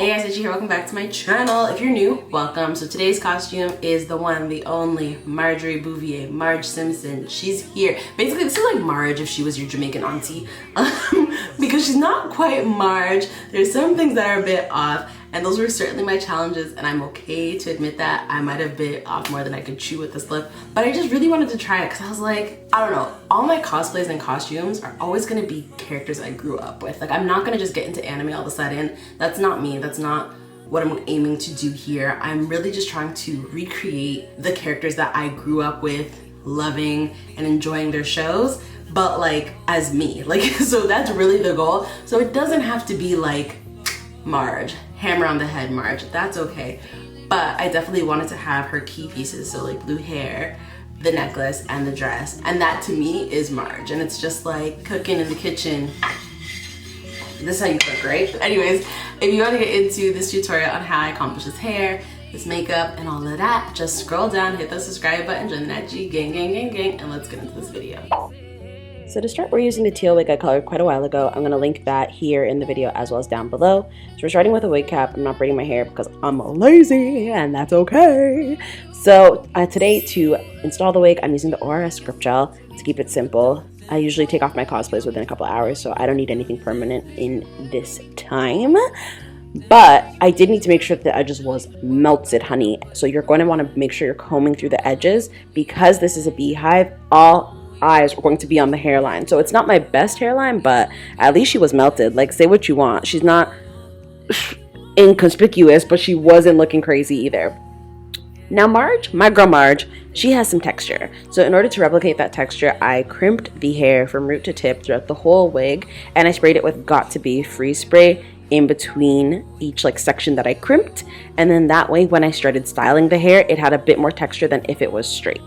Hey guys, Sacha here. Welcome back to my channel. If you're new, welcome. So today's costume is the one, the only Marjorie Bouvier, Marge Simpson. She's here. Basically, this is like Marge if she was your Jamaican auntie. Because she's not quite Marge. There's some things that are a bit off, and those were certainly my challenges, and I'm okay to admit that. I might have bit off more than I could chew with this look, but I just really wanted to try it because I was like, I don't know, all my cosplays and costumes are always gonna be characters I grew up with. Like, I'm not gonna just get into anime all of a sudden. That's not me. That's not what I'm aiming to do here. I'm really just trying to recreate the characters that I grew up with, loving and enjoying their shows, but like as me. Like, so that's really the goal. So it doesn't have to be like Marge, hammer on the head Marge, that's okay. But I definitely wanted to have her key pieces, so like blue hair, the necklace, and the dress. And that to me is Marge. And it's just like cooking in the kitchen. This is how you cook, right? Anyways, if you want to get into this tutorial on how I accomplish this hair, this makeup, and all of that, just scroll down, hit the subscribe button, join the NATGEE gang, and let's get into this video. So to start, we're using the teal wig I colored quite a while ago. I'm going to link that here in the video as well as down below. So we're starting with a wig cap. I'm not braiding my hair because I'm lazy, and that's okay. So today, to install the wig, I'm using the ORS Grip Gel to keep it simple. I usually take off my cosplays within a couple hours, so I don't need anything permanent in this time. But I did need to make sure that the edges was melted, honey. So you're going to want to make sure you're combing through the edges. Because this is a beehive, all eyes are going to be on the hairline. So it's not my best hairline, but at least she was melted. Like, say what you want. She's not inconspicuous, but she wasn't looking crazy either. Now Marge, my girl Marge, she has some texture. So in order to replicate that texture, I crimped the hair from root to tip throughout the whole wig, and I sprayed it with Got To Be freeze spray in between each like section that I crimped. And then that way, when I started styling the hair, it had a bit more texture than if it was straight.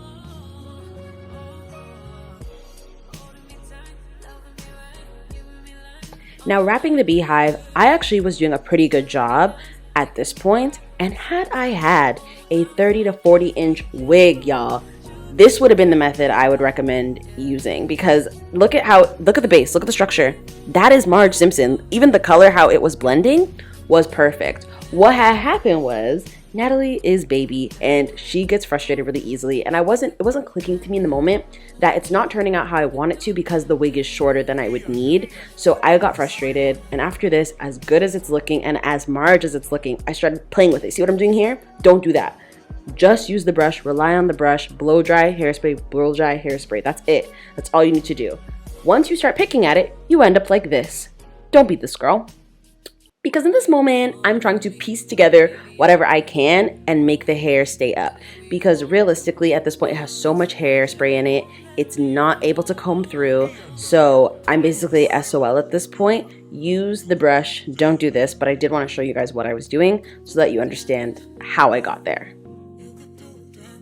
Now wrapping the beehive, I actually was doing a pretty good job at this point, and had I had a 30 to 40 inch wig, y'all, this would have been the method I would recommend using, because look at the base, look at the structure. That is Marge Simpson. Even the color, how it was blending, was perfect. What had happened was Natalie is baby and she gets frustrated really easily, and it wasn't clicking to me in the moment that it's not turning out how I want it to because the wig is shorter than I would need. So I got frustrated, and after this, as good as it's looking and as Marge as it's looking, I started playing with it. See what I'm doing here? Don't do that. Just use the brush, rely on the brush, blow dry hairspray, blow dry hairspray. That's it. That's all you need to do. Once you start picking at it, you end up like this. Don't beat this girl. Because in this moment, I'm trying to piece together whatever I can and make the hair stay up. Because realistically, at this point, it has so much hairspray in it, it's not able to comb through. So I'm basically SOL at this point. Use the brush, don't do this, but I did want to show you guys what I was doing so that you understand how I got there.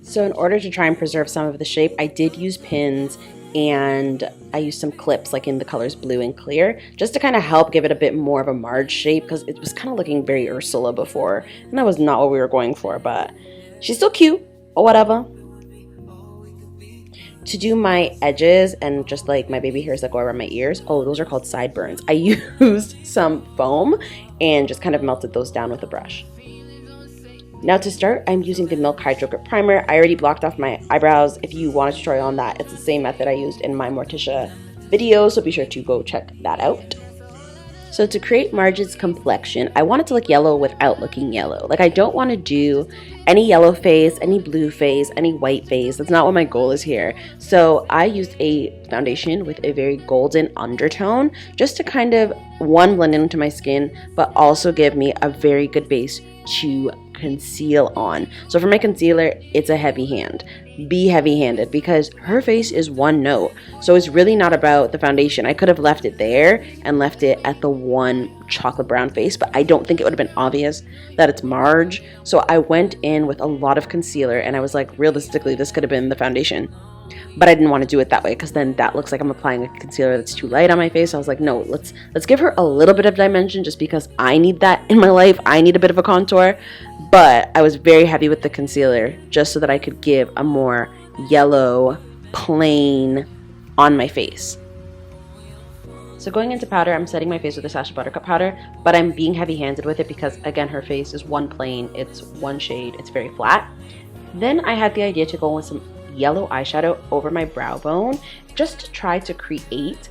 So in order to try and preserve some of the shape, I did use pins, and I used some clips like in the colors blue and clear just to kind of help give it a bit more of a Marge shape, because it was kind of looking very Ursula before, and that was not what we were going for, but she's still cute or whatever. To do my edges and just like my baby hairs that go around my ears, oh, those are called sideburns, I used some foam and just kind of melted those down with a brush. Now to start, I'm using the Milk Hydrogrip Primer. I already blocked off my eyebrows. If you want a tutorial on that, it's the same method I used in my Morticia video, so be sure to go check that out. So to create Marge's complexion, I want it to look yellow without looking yellow. Like, I don't want to do any yellow face, any blue face, any white face. That's not what my goal is here. So I used a foundation with a very golden undertone just to kind of, one, blend into my skin, but also give me a very good base to conceal on. So for my concealer, it's a heavy hand. Be heavy-handed because her face is one note. So it's really not about the foundation. I could have left it there and left it at the one chocolate brown face, but I don't think it would have been obvious that it's Marge. So I went in with a lot of concealer, and I was like, realistically, this could have been the foundation. But I didn't want to do it that way because then that looks like I'm applying a concealer that's too light on my face. So I was like, no, let's give her a little bit of dimension just because I need that in my life. I need a bit of a contour. But I was very heavy with the concealer just so that I could give a more yellow, plain on my face. So going into powder, I'm setting my face with the Sacha Buttercup powder, but I'm being heavy-handed with it because, again, her face is one plane, it's one shade, it's very flat. Then I had the idea to go with some yellow eyeshadow over my brow bone just to try to create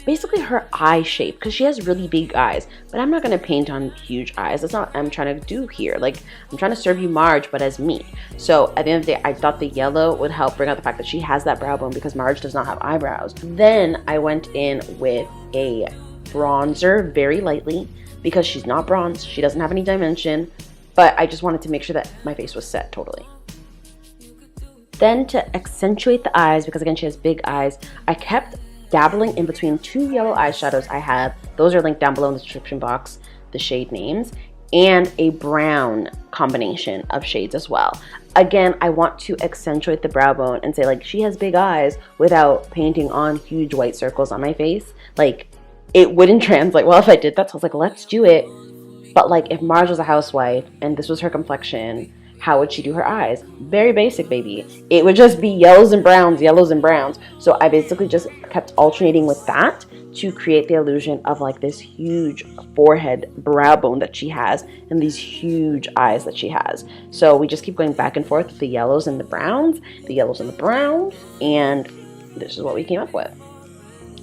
basically her eye shape, because she has really big eyes, but I'm not going to paint on huge eyes. That's not what I'm trying to do here. Like, I'm trying to serve you Marge, but as me. So at the end of the day, I thought the yellow would help bring out the fact that she has that brow bone, because Marge does not have eyebrows. Then I went in with a bronzer very lightly, because she's not bronzed, she doesn't have any dimension, but I just wanted to make sure that my face was set totally. Then to accentuate the eyes, because again she has big eyes, I kept dabbling in between two yellow eyeshadows I have. Those are linked down below in the description box, the shade names, and a brown combination of shades as well. Again, I want to accentuate the brow bone and say, like, she has big eyes without painting on huge white circles on my face. Like, it wouldn't translate well if I did that, so I was like, let's do it. But like, if Marge was a housewife and this was her complexion, how would she do her eyes? Very basic, baby. It would just be yellows and browns, yellows and browns. So I basically just kept alternating with that to create the illusion of like this huge forehead brow bone that she has and these huge eyes that she has. So we just keep going back and forth with the yellows and the browns, the yellows and the browns, and this is what we came up with.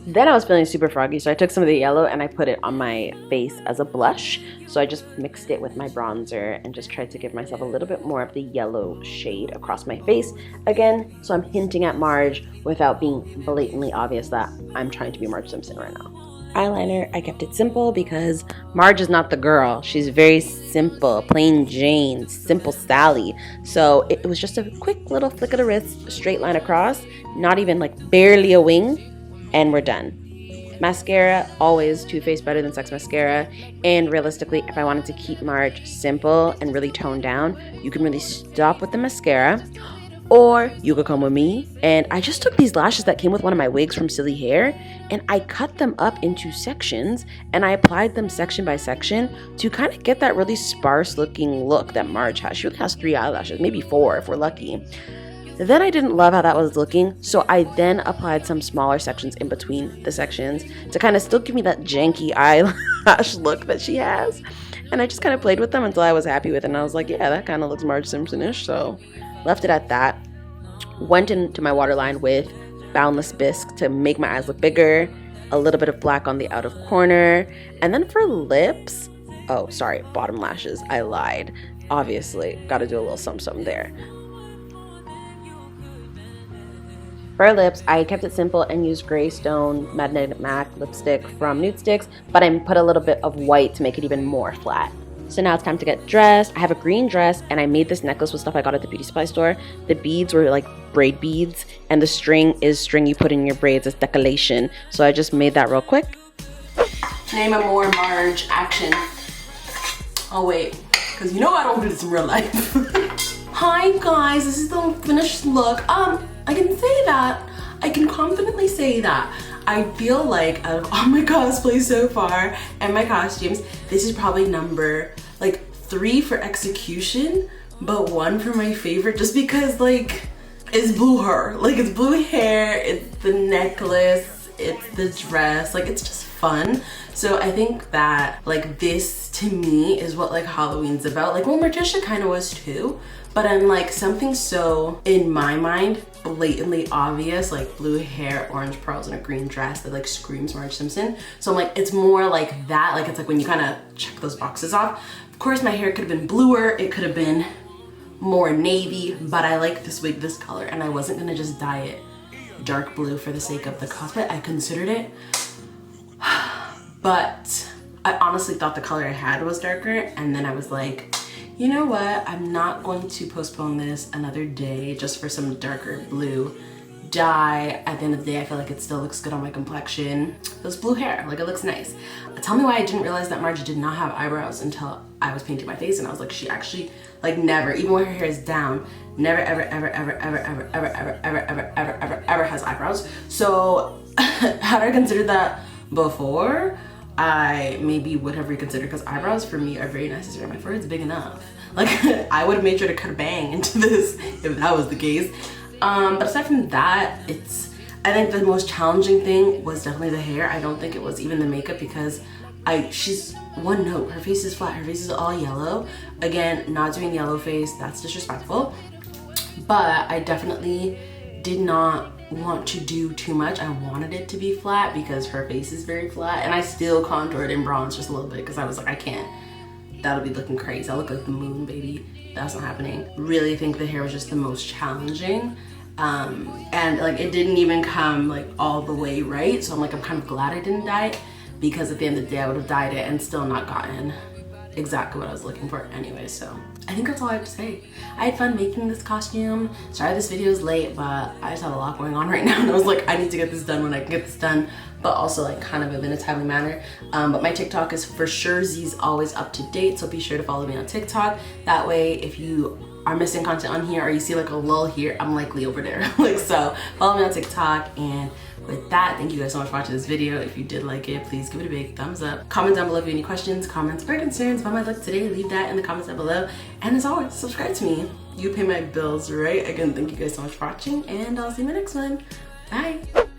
Then I was feeling super froggy, so I took some of the yellow and I put it on my face as a blush. So I just mixed it with my bronzer and just tried to give myself a little bit more of the yellow shade across my face. Again, so I'm hinting at Marge without being blatantly obvious that I'm trying to be Marge Simpson right now. Eyeliner, I kept it simple because Marge is not the girl. She's very simple, plain Jane, simple Sally. So it was just a quick little flick of the wrist, straight line across, not even like barely a wing. And we're done. Mascara, always Too Faced better than Sex Mascara. And realistically, if I wanted to keep Marge simple and really toned down, you can really stop with the mascara, or you could come with me. And I just took these lashes that came with one of my wigs from Silly Hair, and I cut them up into sections, and I applied them section by section to kind of get that really sparse looking look that Marge has. She really has 3 eyelashes, maybe 4 if we're lucky. Then I didn't love how that was looking, so I then applied some smaller sections in between the sections to kind of still give me that janky eyelash look that she has. And I just kind of played with them until I was happy with it, and I was like, yeah, that kind of looks Marge Simpson-ish, so left it at that. Went into my waterline with Boundless Bisque to make my eyes look bigger, a little bit of black on the outer corner, and then for lips, oh, sorry, bottom lashes, I lied. Obviously, gotta do a little something there. For lips, I kept it simple and used Greystone Magnetic MAC lipstick from Nude Sticks, but I put a little bit of white to make it even more flat. So now it's time to get dressed. I have a green dress, and I made this necklace with stuff I got at the beauty supply store. The beads were like braid beads, and the string is string you put in your braids as decoration. So I just made that real quick. Name a more Marge action. Oh wait, because you know I don't do this in real life. Hi guys, this is the finished look. I can say that, I can confidently say that I feel like out of all my cosplays so far and my costumes, this is probably number like 3 for execution, but 1 for my favorite, just because like it's blue hair, like it's blue hair, it's the necklace, it's the dress, like it's just fun. So I think that like this to me is what like Halloween's about. Like, well, Morticia kind of was too, but I'm like something so in my mind blatantly obvious, like blue hair, orange pearls, and a green dress that like screams Marge Simpson. So I'm like, it's more like that. Like it's like when you kind of check those boxes off. Of course, my hair could have been bluer. It could have been more navy, but I like this wig this color, and I wasn't gonna just dye it dark blue for the sake of the cosplay. I considered it, but I honestly thought the color I had was darker, and then I was like, you know what, I'm not going to postpone this another day just for some darker blue dye. At the end of the day, I feel like it still looks good on my complexion. This blue hair, like it looks nice. Tell me why I didn't realize that Margie did not have eyebrows until I was painting my face, and I was like, she actually like never, even when her hair is down, never ever ever ever ever ever ever ever ever ever ever ever ever has eyebrows. So had I considered that before, I maybe would have reconsidered, because eyebrows for me are very necessary. My forehead's big enough. Like I would have made sure to cut a bang into this if that was the case. But aside from that, I think the most challenging thing was definitely the hair. I don't think it was even the makeup because she's one note. Her face is flat. Her face is all yellow. Again, not doing yellow face. That's disrespectful. But I definitely did not want to do too much. I wanted it to be flat because her face is very flat, and I still contoured and bronzed just a little bit because I was like, I can't. That'll be looking crazy. I look like the moon, baby. That's not happening. Really think the hair was just the most challenging. And like it didn't even come like all the way right. So I'm kind of glad I didn't dye it, because at the end of the day I would have dyed it and still not gotten exactly what I was looking for anyway. So I think that's all I have to say. I had fun making this costume. Sorry this video is late, but I just have a lot going on right now, and I was like, I need to get this done when I can get this done, but also like kind of in a timely manner. But my TikTok is for sure Z's always up to date, so be sure to follow me on TikTok. That way if you are missing content on here or you see like a lull here, I'm likely over there. So follow me on TikTok. And with that, thank you guys so much for watching this video. If you did like it, please give it a big thumbs up. Comment down below if you have any questions, comments, or concerns about my look today. Leave that in the comments down below. And as always, subscribe to me. You pay my bills, right? Again, thank you guys so much for watching, and I'll see you in my next one. Bye.